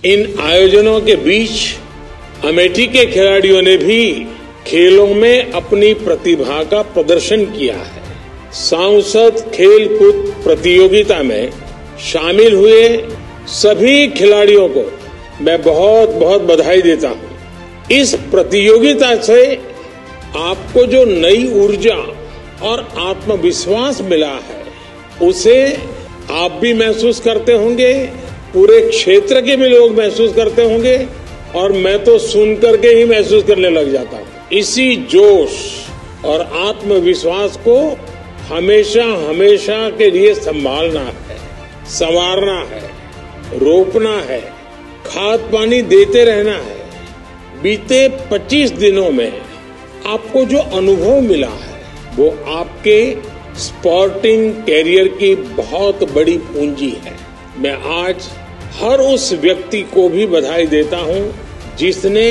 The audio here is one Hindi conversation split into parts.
इन आयोजनों के बीच अमेठी के खिलाड़ियों ने भी खेलों में अपनी प्रतिभा का प्रदर्शन किया है। सांसद खेलकूद प्रतियोगिता में शामिल हुए सभी खिलाड़ियों को मैं बहुत बहुत बधाई देता हूं। इस प्रतियोगिता से आपको जो नई ऊर्जा और आत्मविश्वास मिला है, उसे आप भी महसूस करते होंगे, पूरे क्षेत्र के भी लोग महसूस करते होंगे और मैं तो सुन करके ही महसूस करने लग जाता हूं। इसी जोश और आत्मविश्वास को हमेशा हमेशा के लिए संभालना है, संवारना है, रोपना है, खाद पानी देते रहना है। बीते 25 दिनों में आपको जो अनुभव मिला है, वो आपके स्पोर्टिंग कैरियर की बहुत बड़ी पूंजी है। मैं आज हर उस व्यक्ति को भी बधाई देता हूं जिसने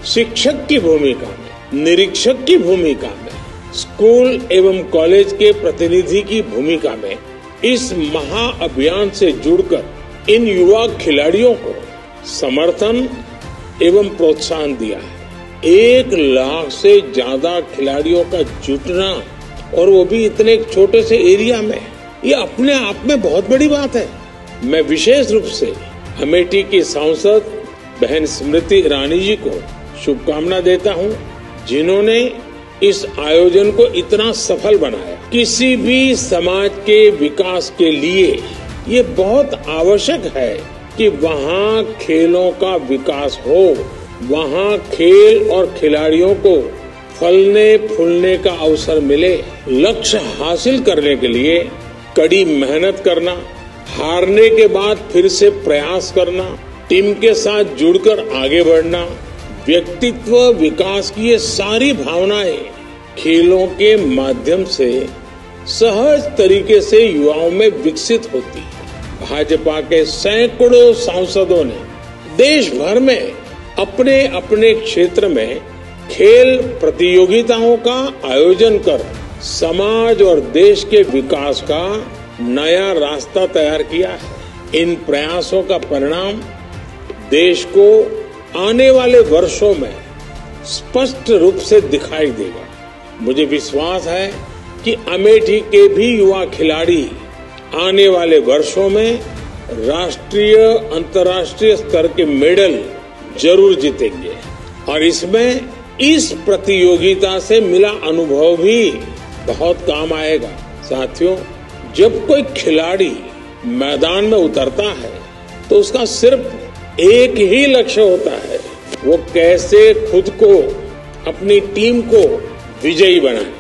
शिक्षक की भूमिका में, निरीक्षक की भूमिका में, स्कूल एवं कॉलेज के प्रतिनिधि की भूमिका में इस महाअभियान से जुड़कर इन युवा खिलाड़ियों को समर्थन एवं प्रोत्साहन दिया है। 1 लाख से ज्यादा खिलाड़ियों का जुटना और वो भी इतने छोटे से एरिया में, ये अपने आप में बहुत बड़ी बात है। मैं विशेष रूप से अमेठी की सांसद बहन स्मृति ईरानी जी को शुभकामना देता हूं, जिन्होंने इस आयोजन को इतना सफल बनाया। किसी भी समाज के विकास के लिए ये बहुत आवश्यक है कि वहां खेलों का विकास हो, वहां खेल और खिलाड़ियों को फलने फूलने का अवसर मिले। लक्ष्य हासिल करने के लिए कड़ी मेहनत करना, हारने के बाद फिर से प्रयास करना, टीम के साथ जुड़कर आगे बढ़ना, व्यक्तित्व विकास की ये सारी भावनाएं खेलों के माध्यम से सहज तरीके से युवाओं में विकसित होती है। भाजपा के सैकड़ों सांसदों ने देश भर में अपने अपने क्षेत्र में खेल प्रतियोगिताओं का आयोजन कर समाज और देश के विकास का नया रास्ता तैयार किया है। इन प्रयासों का परिणाम देश को आने वाले वर्षों में स्पष्ट रूप से दिखाई देगा। मुझे विश्वास है कि अमेठी के भी युवा खिलाड़ी आने वाले वर्षों में राष्ट्रीय अंतर्राष्ट्रीय स्तर के मेडल जरूर जीतेंगे और इसमें इस प्रतियोगिता से मिला अनुभव भी बहुत काम आएगा। साथियों, जब कोई खिलाड़ी मैदान में उतरता है तो उसका सिर्फ एक ही लक्ष्य होता है, वो कैसे खुद को, अपनी टीम को विजयी बनाए।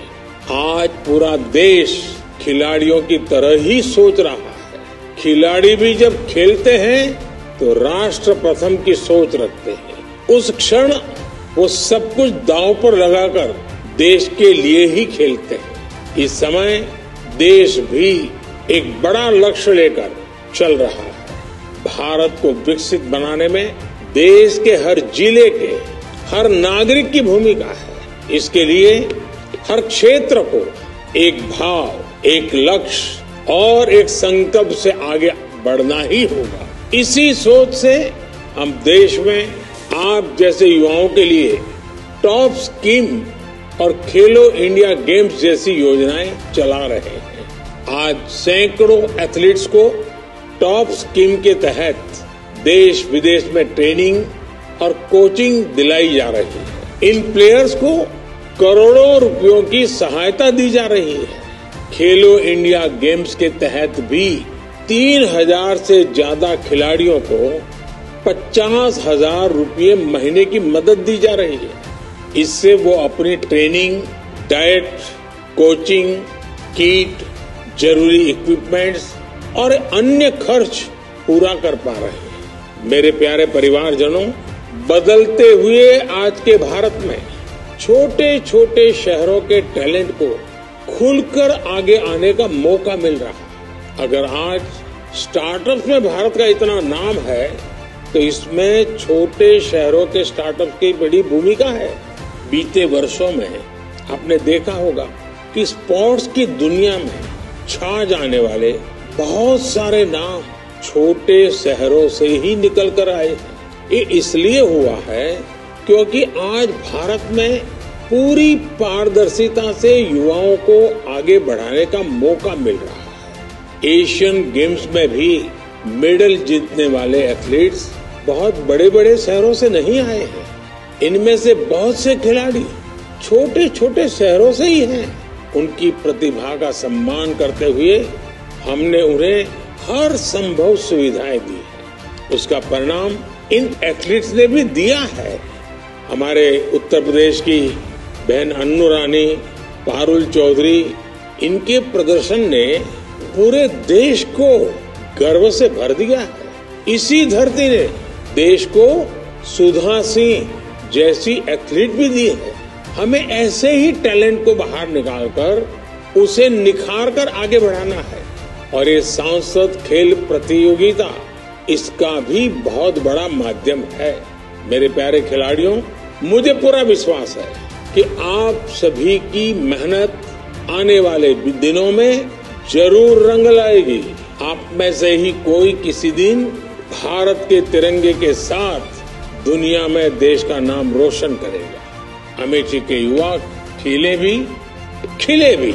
आज पूरा देश खिलाड़ियों की तरह ही सोच रहा है। खिलाड़ी भी जब खेलते हैं तो राष्ट्र प्रथम की सोच रखते हैं। उस क्षण वो सब कुछ दांव पर लगाकर देश के लिए ही खेलते हैं। इस समय देश भी एक बड़ा लक्ष्य लेकर चल रहा है। भारत को विकसित बनाने में देश के हर जिले के हर नागरिक की भूमिका है। इसके लिए हर क्षेत्र को एक भाव, एक लक्ष्य और एक संकल्प से आगे बढ़ना ही होगा। इसी सोच से हम देश में आप जैसे युवाओं के लिए टॉप स्कीम और खेलो इंडिया गेम्स जैसी योजनाएं चला रहे हैं। आज सैकड़ों एथलीट्स को टॉप स्कीम के तहत देश विदेश में ट्रेनिंग और कोचिंग दिलाई जा रही है। इन प्लेयर्स को करोड़ों रुपयों की सहायता दी जा रही है। खेलो इंडिया गेम्स के तहत भी 3000 से ज्यादा खिलाड़ियों को 50,000 रुपये महीने की मदद दी जा रही है। इससे वो अपनी ट्रेनिंग, डाइट, कोचिंग, किट, जरूरी इक्विपमेंट्स और अन्य खर्च पूरा कर पा रहे हैं। मेरे प्यारे परिवारजनों, बदलते हुए आज के भारत में छोटे छोटे शहरों के टैलेंट को खुलकर आगे आने का मौका मिल रहा है। अगर आज स्टार्टअप्स में भारत का इतना नाम है तो इसमें छोटे शहरों के स्टार्टअप्स की बड़ी भूमिका है। बीते वर्षों में आपने देखा होगा कि स्पोर्ट्स की दुनिया में छा जाने वाले बहुत सारे नाम छोटे शहरों से ही निकल कर आए हैं। ये इसलिए हुआ है क्योंकि आज भारत में पूरी पारदर्शिता से युवाओं को आगे बढ़ाने का मौका मिल रहा है। एशियन गेम्स में भी मेडल जीतने वाले एथलीट्स बहुत बड़े बड़े शहरों से नहीं आए हैं। इनमें से बहुत से खिलाड़ी छोटे छोटे शहरों से ही हैं। उनकी प्रतिभा का सम्मान करते हुए हमने उन्हें हर संभव सुविधाएं दी है। उसका परिणाम इन एथलीट्स ने भी दिया है। हमारे उत्तर प्रदेश की बहन अन्नू रानी, पारुल चौधरी, इनके प्रदर्शन ने पूरे देश को गर्व से भर दिया है। इसी धरती ने देश को सुधा सिंह जैसी एथलीट भी दी है। हमें ऐसे ही टैलेंट को बाहर निकालकर उसे निखार कर आगे बढ़ाना है और ये सांसद खेल प्रतियोगिता इसका भी बहुत बड़ा माध्यम है। मेरे प्यारे खिलाड़ियों, मुझे पूरा विश्वास है कि आप सभी की मेहनत आने वाले दिनों में जरूर रंग लाएगी। आप में से ही कोई किसी दिन भारत के तिरंगे के साथ दुनिया में देश का नाम रोशन करेगा। अमेठी के युवा खिले भी खिले भी।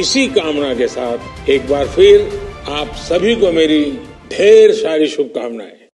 इसी कामना के साथ एक बार फिर आप सभी को मेरी ढेर सारी शुभकामनाएं।